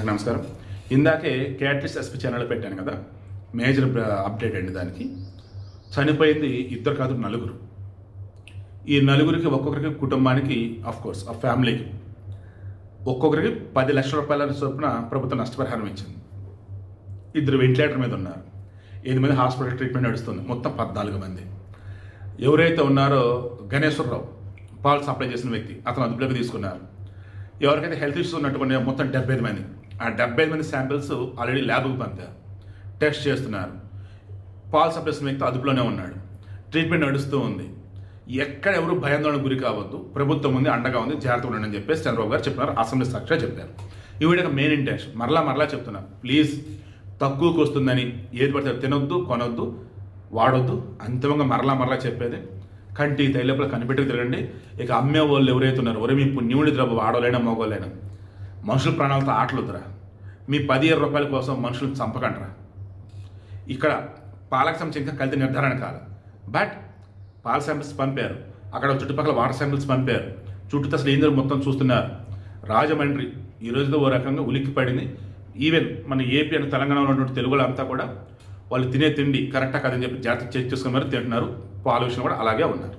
అందరికీ నమస్కారం. ఇందాకే క్యాటలిస్ట్ ఎస్పీ ఛానల్ పెట్టాను కదా, మేజర్ అప్డేట్ అండి. దానికి చనిపోయింది ఇద్దరు కాదు, నలుగురు. ఈ నలుగురికి ఒక్కొక్కరికి కుటుంబానికి కోర్స్ ఆ ఫ్యామిలీకి ఒక్కొక్కరికి 10 లక్షల రూపాయల చొప్పున ప్రభుత్వం నష్టపరిహారం ఇచ్చింది. ఇద్దరు వెంటిలేటర్ మీద ఉన్నారు, 8 మంది హాస్పిటల్ ట్రీట్మెంట్ నడుస్తుంది, మొత్తం 14 మంది. ఎవరైతే ఉన్నారో గణేశ్వరరావు పాలు సప్లై చేసిన వ్యక్తి, అతను అదుపులోకి తీసుకున్నారు. ఎవరికైతే హెల్త్ ఇష్యూస్ ఉన్నట్టుకునే మొత్తం 75 మంది, ఆ 75 మంది శాంపిల్స్ ఆల్రెడీ ల్యాబ్కి పంపారు, టెస్ట్ చేస్తున్నారు. పాలు సప్లై చేసిన వ్యక్తి అదుపులోనే ఉన్నాడు, ట్రీట్మెంట్ నడుస్తూ ఉంది. ఎక్కడ ఎవరు భయాందోళనకు గురి కావద్దు, ప్రభుత్వం ఉంది, అండగా ఉంది, జాగ్రత్తగా ఉండండి అని చెప్పేసి చంద్రబాబు గారు చెప్పినారు, అసెంబ్లీ సాక్షిగా చెప్పారు. ఈ వీడియో మెయిన్ ఇంటెన్షన్ మరలా చెప్తున్నా, ప్లీజ్ తక్కువకు వస్తుందని ఏది పడితే తినొద్దు, కొనొద్దు, వాడొద్దు. అంతిమంగా మరలా చెప్పేది, కంటి తైలపుల కనిపెట్టుకు తిరగండి. ఇక అమ్మే వాళ్ళు ఎవరైతే ఉన్నారో, ఒరే మీ పుణ్యముడి ద్రవ ఆడోలైనా మగోలైనా, మనుషుల ప్రాణాలతో ఆటలుద్దురా. మీ 10,000 రూపాయల కోసం మనుషులను చంపకండ్రా. ఇక్కడ పాలకు సంబంధించి ఇంకా కల్తీ నిర్ధారణ కాదు, బట్ పాల శాంపిల్స్ పంపారు, అక్కడ చుట్టుపక్కల వాటర్ శాంపిల్స్ పంపారు, చుట్టూ అసలు ఏం మొత్తం చూస్తున్నారు. రాజమండ్రి ఈ రోజుతో ఓ రకంగా ఉలిక్కి పడింది. ఈవెన్ మన ఏపీ అండ్ తెలంగాణలో ఉన్నటువంటి తెలుగులో అంతా కూడా వాళ్ళు తినే తిండి కరెక్టా కాదని చెప్పి జాగ్రత్త చెక్ చేసుకుని మరి తింటున్నారు. పాల విషయంలో కూడా అలాగే ఉన్నారు.